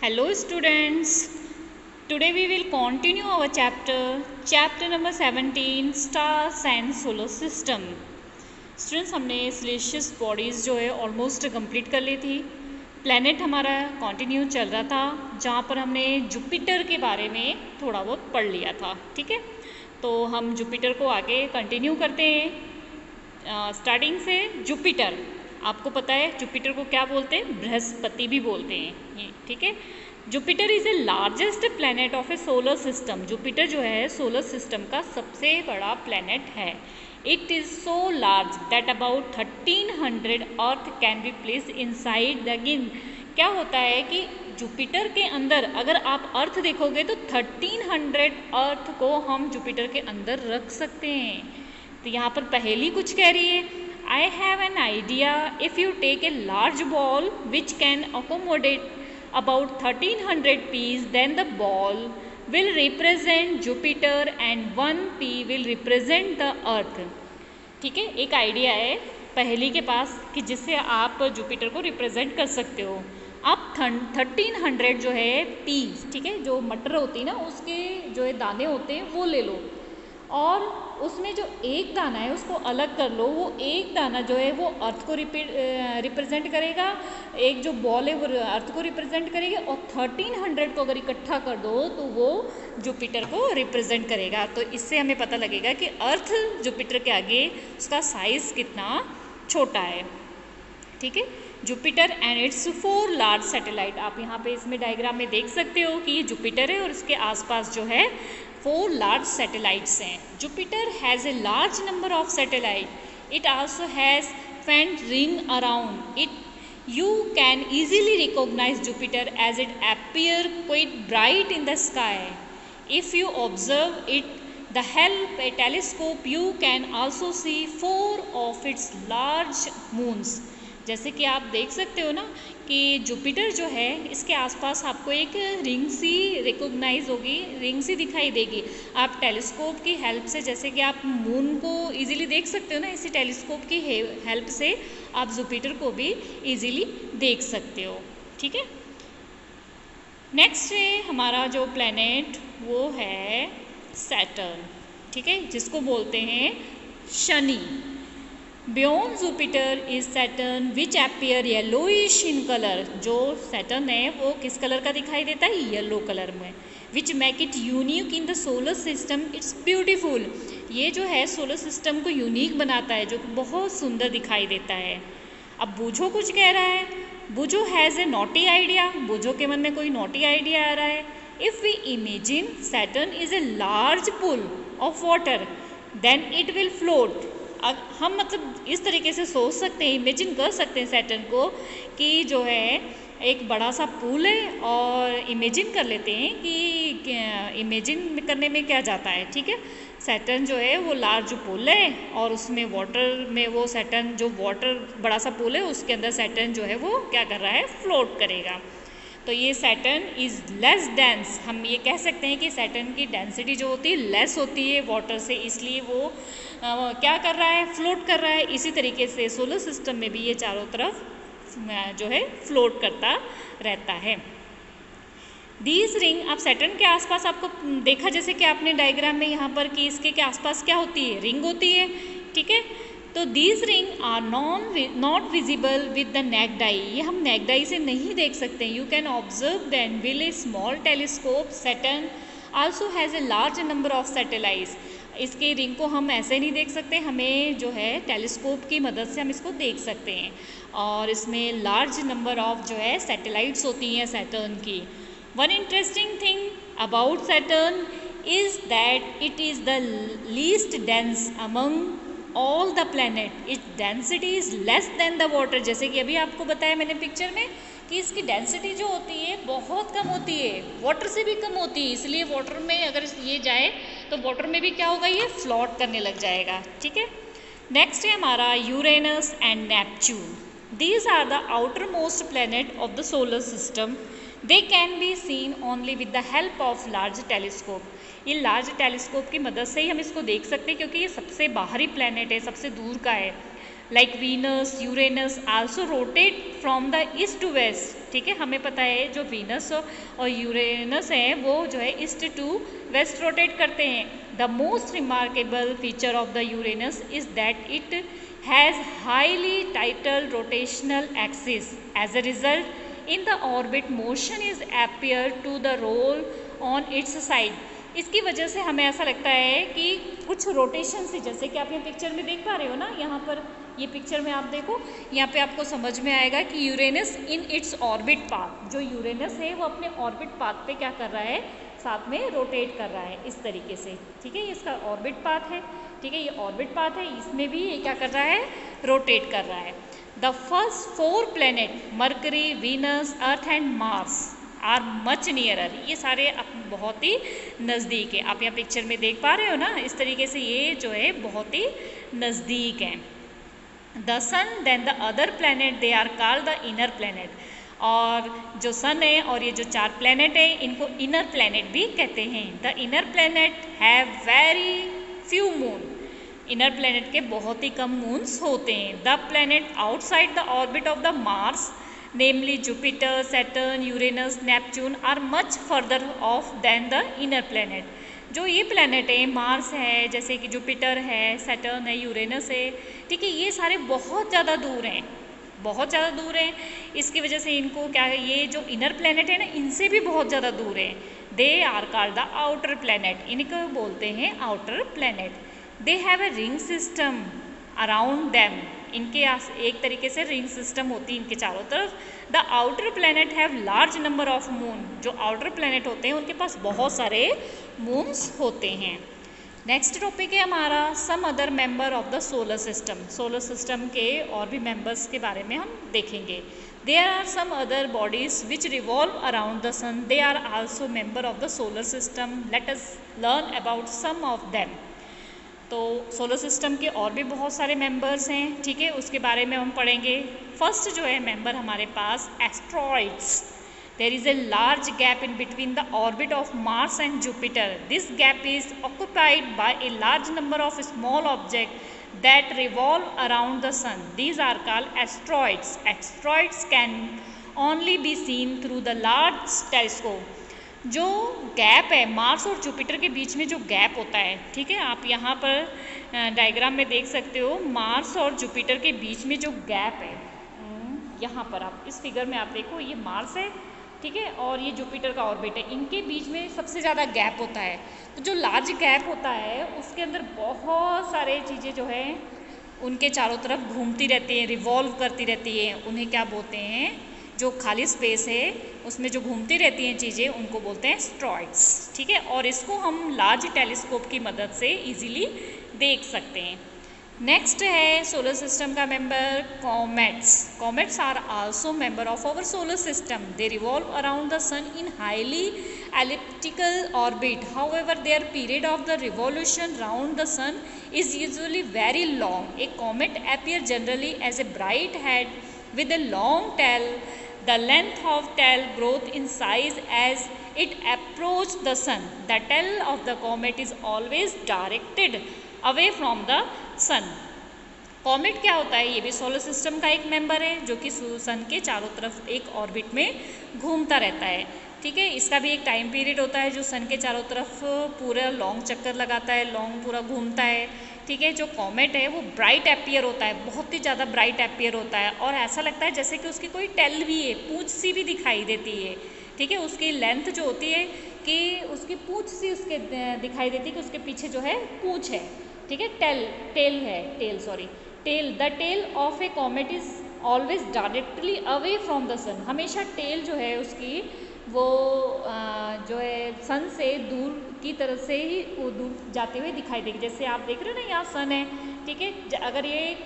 Hello students, today we will continue our chapter number 17 stars and solar system. Students हमने सिलेशियस bodies जो है almost complete कर ली थी. Planet हमारा कंटिन्यू चल रहा था जहाँ पर हमने जुपिटर के बारे में थोड़ा बहुत पढ़ लिया था. ठीक है, तो हम जुपिटर को आगे कंटिन्यू करते हैं. स्टार्टिंग से जुपिटर, आपको पता है जुपिटर को क्या बोलते हैं? बृहस्पति भी बोलते हैं. ठीक है, Jupiter is a largest planet of A solar system. Jupiter जो है सोलर सिस्टम का सबसे बड़ा प्लैनेट है. It is so large that about 1300 earth can be place inside the गिन. क्या होता है कि जुपिटर के अंदर अगर आप अर्थ देखोगे तो 1300 अर्थ को हम जुपिटर के अंदर रख सकते हैं. तो यहाँ पर पहेली कुछ कह रही है, I have an idea. If you take a large ball which can accommodate about 1300 peas, then the ball will represent Jupiter and 1 pea will represent the Earth. ठीक है, एक आइडिया है पहेली के पास कि जिससे आप जुपिटर को रिप्रेजेंट कर सकते हो. आप 1300 जो है पीस, ठीक है, जो मटर होती है ना उसके जो है दाने होते हैं वो ले लो और उसमें जो एक दाना है उसको अलग कर लो. वो एक दाना जो है वो अर्थ को रिप्रेजेंट करेगा, एक जो बॉल है वो अर्थ को रिप्रेजेंट करेगी और 1300 को अगर इकट्ठा कर दो तो वो जुपिटर को रिप्रेजेंट करेगा. तो इससे हमें पता लगेगा कि अर्थ जुपिटर के आगे उसका साइज़ कितना छोटा है. ठीक है, Jupiter and it's 4 large satellite. आप यहाँ पे इसमें डायग्राम में देख सकते हो कि ये जुपिटर है और इसके आसपास जो है 4 large satellites हैं. Jupiter has a large number of satellites. It also has faint ring around it. You can easily recognize Jupiter as it appears quite bright in the sky. If you observe it the help a telescope, you can also see 4 of its large moons. जैसे कि आप देख सकते हो ना कि Jupiter जो है इसके आसपास आपको एक रिंग सी रिकॉग्नाइज होगी, रिंग सी दिखाई देगी. आप टेलीस्कोप की हेल्प से, जैसे कि आप मून को इजीली देख सकते हो ना, इसी टेलीस्कोप की हेल्प से आप जुपिटर को भी इजीली देख सकते हो. ठीक है, नेक्स्ट है हमारा जो प्लैनेट वो है सैटर्न. ठीक है, जिसको बोलते हैं Shani. Beyond Jupiter is Saturn which appear yellowish in color. जो Saturn है वो किस कलर का दिखाई देता है? येलो कलर में. Which make it unique in the solar system. It's beautiful. ये जो है सोलर सिस्टम को यूनिक बनाता है, जो बहुत सुंदर दिखाई देता है. अब बूझो कुछ कह रहा है. बूझो हैज़ ए नॉटी आइडिया. बूझो के मन में कोई नॉटी आइडिया आ रहा है. If we imagine Saturn is a large pool of water, then it will float. हम मतलब इस तरीके से सोच सकते हैं, इमेजिन कर सकते हैं सैटर्न को कि जो है एक बड़ा सा पूल है और इमेजिन कर लेते हैं कि इमेजिन करने में क्या जाता है. ठीक है, सैटर्न जो है वो लार्ज पूल है और उसमें वाटर में वो सैटर्न जो वाटर बड़ा सा पूल है उसके अंदर सैटर्न जो है वो क्या कर रहा है? फ्लोट करेगा. तो ये सैटर्न इज़ लेस डेंस. हम ये कह सकते हैं कि सैटर्न की डेंसिटी जो होती है लेस होती है वाटर से, इसलिए वो क्या कर रहा है? फ्लोट कर रहा है. इसी तरीके से सोलर सिस्टम में भी ये चारों तरफ जो है फ्लोट करता रहता है. दीज रिंग, आप सैटर्न के आसपास आपको देखा जैसे कि आपने डायग्राम में यहाँ पर कि इसके आसपास क्या होती है? रिंग होती है. ठीक है, तो these ring are not visible with the naked eye. ये हम नेक्ड आई से नहीं देख सकते. You can observe them with a small telescope. Saturn also has a large number of satellites. इसके रिंग को हम ऐसे नहीं देख सकते, हमें जो है टेलीस्कोप की मदद से हम इसको देख सकते हैं और इसमें लार्ज नंबर ऑफ जो है सैटेलाइट्स होती हैं सैटर्न की. One interesting thing about Saturn is that it is the least dense among all the planet. Its density is less than the water. जैसे कि अभी आपको बताया मैंने पिक्चर में कि इसकी डेंसिटी जो होती है बहुत कम होती है, वाटर से भी कम होती है. इसलिए वाटर में अगर ये जाए तो वाटर में भी क्या होगा? ये फ्लोट करने लग जाएगा. ठीक है, नेक्स्ट है हमारा Uranus and Neptune. These are the outer most planet of the solar system. They can be seen only with the help of large telescope. ये लार्ज टेलीस्कोप की मदद से ही हम इसको देख सकते हैं क्योंकि ये सबसे बाहरी प्लैनेट है, सबसे दूर का है. Like Venus, Uranus also rotate from the east to west. ठीक है, हमें पता है जो वीनस और यूरेनस हैं वो जो है ईस्ट टू वेस्ट रोटेट करते हैं। The most remarkable feature of the Uranus is that it has highly tilted rotational axis. As a result in the orbit motion is appear to the roll on its side. इसकी वजह से हमें ऐसा लगता है कि कुछ रोटेशन से, जैसे कि आप यहाँ पिक्चर में देख पा रहे हो ना, यहाँ पर ये पिक्चर में आप देखो, यहाँ पे आपको समझ में आएगा कि Uranus in its orbit path, जो यूरेनस है वो अपने ऑर्बिट पाथ पे क्या कर रहा है, साथ में रोटेट कर रहा है इस तरीके से। ठीक है, ये इसका ऑर्बिट पाथ है। ठीक है, ये ऑर्बिट पाथ है, इसमें भी ये क्या कर रहा है, रोटेट कर रहा है। The first 4 planet Mercury, Venus, Earth and Mars are much nearer. ये सारे बहुत ही नज़दीक है। आप यहाँ पिक्चर में देख पा रहे हो ना, इस तरीके से ये जो है बहुत ही नज़दीक हैं। The sun then the other planet they are called the inner planet. और जो सन है और ये जो 4 प्लैनेट है इनको इनर प्लैनेट भी कहते हैं। The inner planet have very few moon. Inner planet के बहुत ही कम मून्स होते हैं। The planet outside the orbit of the Mars namely Jupiter, Saturn, Uranus, Neptune are much further off than the inner planet। जो ये planet है, Mars है, जैसे कि जुपिटर है, सैटर्न है, यूरेनस है, ठीक है, ये सारे बहुत ज़्यादा दूर हैं, बहुत ज़्यादा दूर हैं। इसकी वजह से इनको क्या है, ये जो इनर प्लैनेट है ना, इनसे भी बहुत ज़्यादा दूर है। They are called the outer planet. इनको बोलते हैं outer planet. They have a ring system around them. इनके एक तरीके से रिंग सिस्टम होती है इनके चारों तरफ। The outer planet have large number of moon. जो आउटर प्लैनेट होते हैं उनके पास बहुत सारे मून्स होते हैं। नेक्स्ट टॉपिक है हमारा some other member of the solar system. Solar system के और भी मेंबर्स के बारे में हम देखेंगे। There are some other bodies which revolve around the sun. They are also member of the solar system. Let us learn about some of them. तो solar system के और भी बहुत सारे मेंबर्स हैं, ठीक है, उसके बारे में हम पढ़ेंगे। फर्स्ट जो है मेंबर हमारे पास asteroids. There is a large gap in between the orbit of Mars and Jupiter. This gap is occupied by a large number of small object that revolve around the sun. These are called asteroids. Asteroids can only be seen through the large telescope. जो gap है Mars और Jupiter के बीच में, जो gap होता है, ठीक है, आप यहाँ पर डायग्राम में देख सकते हो, मार्स और जुपिटर के बीच में जो गैप है, यहाँ पर आप इस फिगर में आप देखो, ये मार्स है, ठीक है, और ये जुपिटर का ऑर्बिट है, इनके बीच में सबसे ज़्यादा गैप होता है। तो जो लार्ज गैप होता है उसके अंदर बहुत सारे चीज़ें जो है उनके चारों तरफ घूमती रहती हैं, रिवॉल्व करती रहती है। उन्हें क्या बोलते हैं, जो खाली स्पेस है उसमें जो घूमती रहती हैं चीज़ें, उनको बोलते हैं एस्ट्रॉइड्स। ठीक है, और इसको हम लार्ज टेलीस्कोप की मदद से इजीली देख सकते हैं। नेक्स्ट है सोलर सिस्टम का member comets. Comets are also member of our solar system. They revolve around the sun in highly elliptical orbit. However, their period of the revolution round the sun is usually very long. A comet appears generally as a bright head with a long tail. The length of tail grows in size as it approaches the sun. The tail of the comet is always directed away from the sun. Comet क्या होता है, ये भी solar system का एक member है जो कि सन के चारों तरफ एक ऑर्बिट में घूमता रहता है। ठीक है, इसका भी एक टाइम पीरियड होता है जो सन के चारों तरफ पूरा लॉन्ग चक्कर लगाता है, लॉन्ग पूरा घूमता है। ठीक है, जो कॉमेट है वो ब्राइट एपियर होता है, बहुत ही ज़्यादा ब्राइट एपियर होता है, और ऐसा लगता है जैसे कि उसकी कोई टेल भी है, पूँछ सी भी दिखाई देती है। ठीक है, उसकी लेंथ जो होती है कि उसकी पूँछ सी उसके दिखाई देती है कि उसके पीछे जो है पूँछ है। ठीक है, the tail of a comet is always directly away from the sun. हमेशा टेल जो है उसकी वो जो है सन से दूर की तरफ से ही वो दूर जाते हुए दिखाई देगी। जैसे आप देख रहे हो ना, यहाँ सन है, ठीक है, अगर ये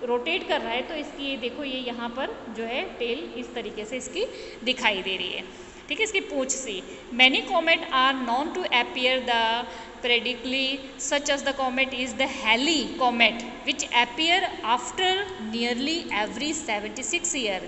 रोटेट कर रहा है तो इसकी ये देखो, ये यहाँ पर जो है टेल इस तरीके से इसकी दिखाई दे रही है। ठीक है, इसकी पूँछ सी। Many comet are known to appear the periodically, such as the comet is the Halley comet which appear after nearly every 76 year।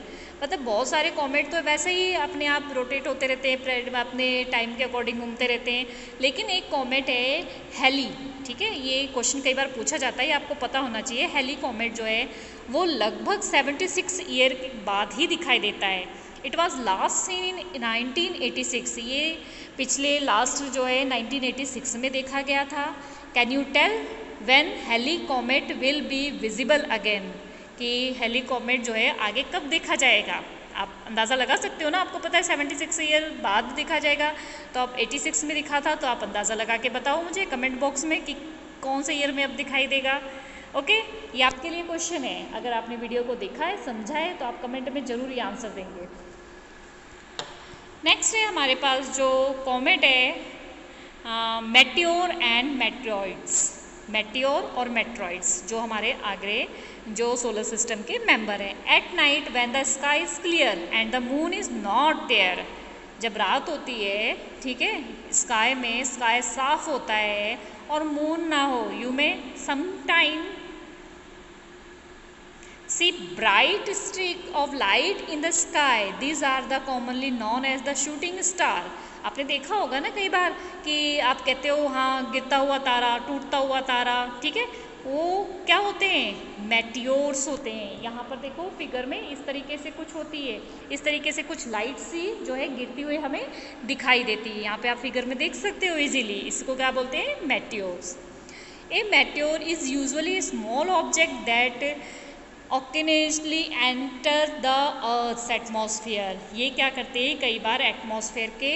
मतलब बहुत सारे कॉमेट तो वैसे ही अपने आप रोटेट होते रहते हैं, अपने टाइम के अकॉर्डिंग घूमते रहते हैं, लेकिन एक कॉमेट है हैली, ठीक है, ये क्वेश्चन कई बार पूछा जाता है, आपको पता होना चाहिए। हैली कॉमेट जो है वो लगभग 76 ईयर के बाद ही दिखाई देता है। It was last seen in 1986, ये पिछले लास्ट जो है 1986 में देखा गया था। Can you tell when Halley comet will be visible again, कि हैली कॉमेट जो है आगे कब देखा जाएगा? आप अंदाज़ा लगा सकते हो ना, आपको पता है 76 ईयर बाद दिखा जाएगा, तो अब 86 में दिखा था, तो आप अंदाज़ा लगा के बताओ मुझे कमेंट बॉक्स में कि कौन से ईयर में अब दिखाई देगा। ओके, ये आपके लिए क्वेश्चन है, अगर आपने वीडियो को देखा है, समझा है, तो आप कमेंट में ज़रूर ये आंसर देंगे। नेक्स्ट है हमारे पास जो कॉमेट है मेटियोर एंड मेट्रॉइड्स। मेटियोर और मेट्रॉइड्स जो हमारे आगे जो सोलर सिस्टम के मेंबर हैं। At night when the sky is clear and the moon is not there, जब रात होती है, ठीक है, स्काई साफ होता है और मून ना हो, you may sometime see bright streak of light in the sky, these are the commonly known as the shooting star। आपने देखा होगा ना कई बार कि आप कहते हो हाँ गिरता हुआ तारा, टूटता हुआ तारा, ठीक है, वो क्या होते हैं? मेटियोर्स होते हैं। यहाँ पर देखो फिगर में इस तरीके से कुछ होती है, इस तरीके से कुछ लाइट सी जो है गिरती हुई हमें दिखाई देती है। यहाँ पे आप फिगर में देख सकते हो इजीली, इसको क्या बोलते हैं? Meteors. A meteor is usually small object that accidentally enter the earth atmosphere. ये क्या करते हैं? कई बार एटमॉस्फेयर के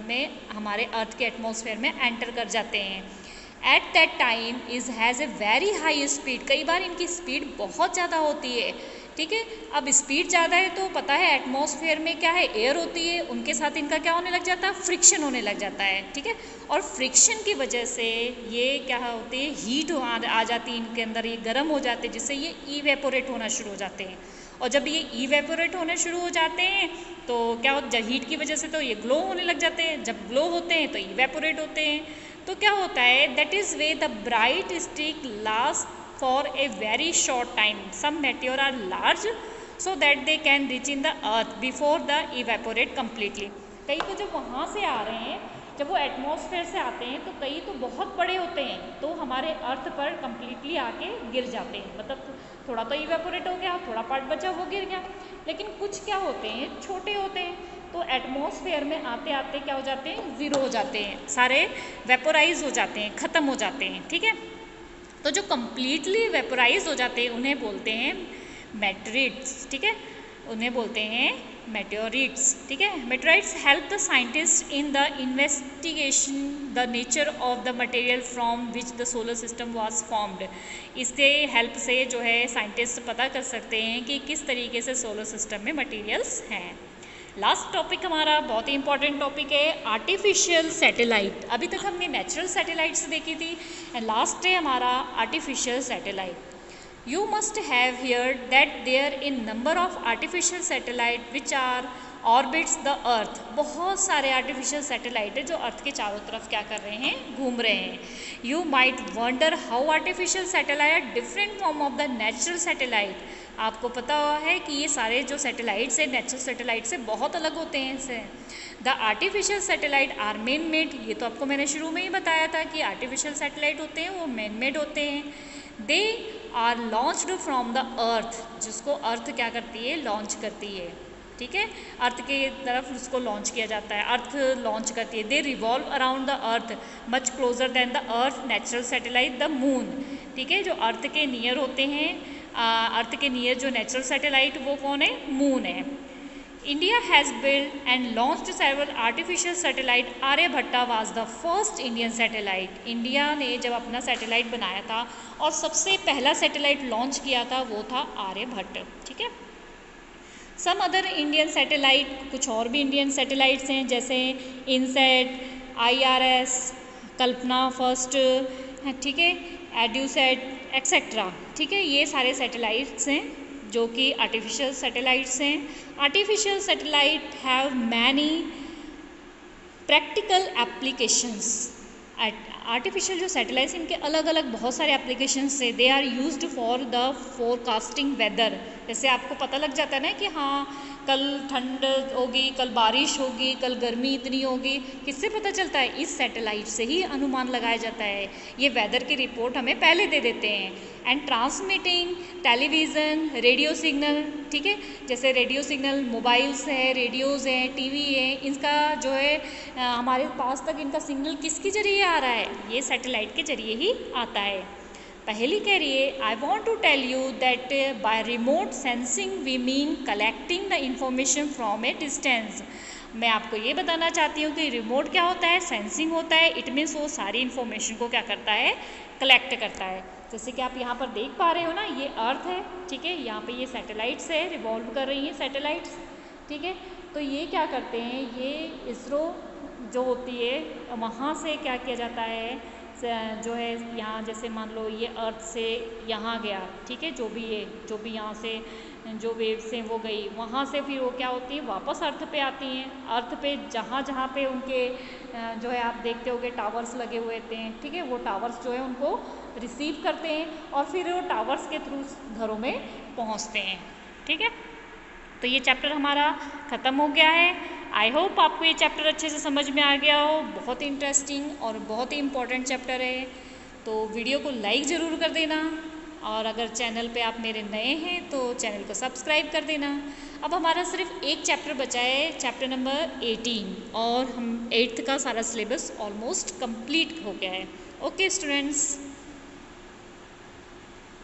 में, हमारे अर्थ के एटमॉस्फेयर में एंटर कर जाते हैं। At that time is has a very high speed, कई बार इनकी स्पीड बहुत ज़्यादा होती है, ठीक है। अब स्पीड ज़्यादा है तो पता है एटमॉस्फेयर में क्या है? एयर होती है, उनके साथ इनका क्या होने लग जाता है? फ्रिक्शन होने लग जाता है, ठीक है। और फ्रिक्शन की वजह से ये क्या होती है? हीट आ जाती है इनके अंदर, ये गर्म हो जाते हैं, जिससे ये इवेपोरेट होना शुरू हो जाते हैं। और जब ये इवेपोरेट होने शुरू हो जाते हैं तो क्या होता है? हीट की वजह से तो ये ग्लो होने लग जाते हैं, जब ग्लो होते हैं तो इवेपोरेट होते हैं। तो क्या होता है? That is way the bright stick last for a very short time. Some meteor are large so that they can reach in the earth before the evaporate completely. कई तो जब वहाँ से आ रहे हैं, जब वो एटमॉस्फेयर से आते हैं तो कई तो बहुत बड़े होते हैं, तो हमारे अर्थ पर कम्प्लीटली आके गिर जाते हैं। मतलब थोड़ा तो इवेपोरेट हो गया, थोड़ा पार्ट बचा वो गिर गया, लेकिन कुछ क्या होते हैं? छोटे होते हैं, तो एटमॉस्फेयर में आते आते क्या हो जाते हैं? ज़ीरो हो जाते हैं, सारे वेपोराइज हो जाते हैं, ख़त्म हो जाते हैं, ठीक है। तो जो कम्प्लीटली वेपोराइज हो जाते हैं उन्हें बोलते हैं मेटेरिट्स, ठीक है, उन्हें बोलते हैं मेटेओरिट्स, ठीक है। Meteorites help the scientist in the investigation the nature of the material from which the solar system was formed. इसके हेल्प से जो है साइंटिस्ट पता कर सकते हैं कि किस तरीके से सोलर सिस्टम में मटेरियल्स हैं। लास्ट टॉपिक हमारा बहुत ही इंपॉर्टेंट टॉपिक है आर्टिफिशियल सैटेलाइट। अभी तक हमने नेचुरल सैटेलाइट्स देखी थी एंड लास्ट है हमारा artificial satellite. You must have heard that there in number of artificial satellite which are orbits the Earth. बहुत सारे आर्टिफिशियल सैटेलाइट है जो अर्थ के चारों तरफ क्या कर रहे हैं? घूम रहे हैं। You might wonder how artificial satellite are different from of the natural satellite. आपको पता है कि ये सारे जो सैटेलाइट्स हैं नेचुरल सैटेलाइट से बहुत अलग होते हैं इससे। The artificial satellite are man made, ये तो आपको मैंने शुरू में ही बताया था कि आर्टिफिशियल सैटेलाइट होते हैं वो मैन मेड होते हैं। They are launched from the Earth, जिसको अर्थ क्या करती है? लॉन्च करती है, ठीक है, अर्थ के तरफ उसको लॉन्च किया जाता है, अर्थ लॉन्च करती है। दे revolve around the earth much closer then the earth natural satellite the moon, ठीक है, जो अर्थ के नियर होते हैं, अर्थ के नियर जो नेचुरल सैटेलाइट वो कौन है? मून है। India has build and launched several artificial satellite. Aryabhata was the first Indian satellite. India ने जब अपना सैटेलाइट बनाया था और सबसे पहला सैटेलाइट लॉन्च किया था वो था आर्यभट्ट, ठीक है। सम अदर इंडियन सैटेलाइट, कुछ और भी इंडियन सैटेलाइट्स हैं जैसे इनसेट, IRS, कल्पना फर्स्ट, ठीक है, एड्यूसेट एक्सेट्रा, ठीक है, ये सारे सैटेलाइट्स हैं जो कि आर्टिफिशियल सैटेलाइट्स हैं। Artificial satellite have many practical applications. Artificial जो सैटेलाइट्स, इनके अलग अलग बहुत सारे एप्लीकेशंस है। They are used for the forecasting weather. जैसे आपको पता लग जाता है ना कि हाँ कल ठंड होगी, कल बारिश होगी, कल गर्मी इतनी होगी, किससे पता चलता है? इस सैटेलाइट से ही अनुमान लगाया जाता है। ये वेदर की रिपोर्ट हमें पहले दे देते हैं। And transmitting television, radio signal, ठीक है, जैसे रेडियो सिग्नल मोबाइल्स है, रेडियोज़ हैं, टीवी है, इनका जो है हमारे पास तक इनका सिग्नल किसके जरिए आ रहा है? ये सैटेलाइट के जरिए ही आता है। पहली कह रही है, I want to tell you that by remote sensing we mean collecting the information from a distance. मैं आपको ये बताना चाहती हूँ कि रिमोट क्या होता है, सेंसिंग होता है। इट मीन्स वो सारी इन्फॉर्मेशन को क्या करता है? कलेक्ट करता है। जैसे कि आप यहाँ पर देख पा रहे हो ना, ये अर्थ है, ठीक है, यहाँ पे ये सैटेलाइट्स है, रिवॉल्व कर रही हैं सैटेलाइट्स, ठीक है। तो ये क्या करते हैं, ये इसरो जो होती है वहाँ से क्या किया जाता है, जो है यहाँ जैसे मान लो ये अर्थ से यहाँ गया, ठीक है, जो भी यहाँ से जो वेव्स हैं वो गई, वहाँ से फिर वो क्या होती है, वापस अर्थ पे आती हैं। अर्थ पे जहाँ पे उनके जो है आप देखते होगे टावर्स लगे हुए थे, ठीक है, वो टावर्स जो है उनको रिसीव करते हैं और फिर वो टावर्स के थ्रू घरों में पहुँचते हैं, ठीक है। तो ये चैप्टर हमारा ख़त्म हो गया है। आई होप आपको ये चैप्टर अच्छे से समझ में आ गया हो। बहुत ही इंटरेस्टिंग और बहुत ही इम्पॉर्टेंट चैप्टर है। तो वीडियो को लाइक ज़रूर कर देना और अगर चैनल पे आप मेरे नए हैं तो चैनल को सब्सक्राइब कर देना। अब हमारा सिर्फ एक चैप्टर बचा है, चैप्टर नंबर 18, और हम 8th का सारा सिलेबस ऑलमोस्ट कंप्लीट हो गया है। Okay students.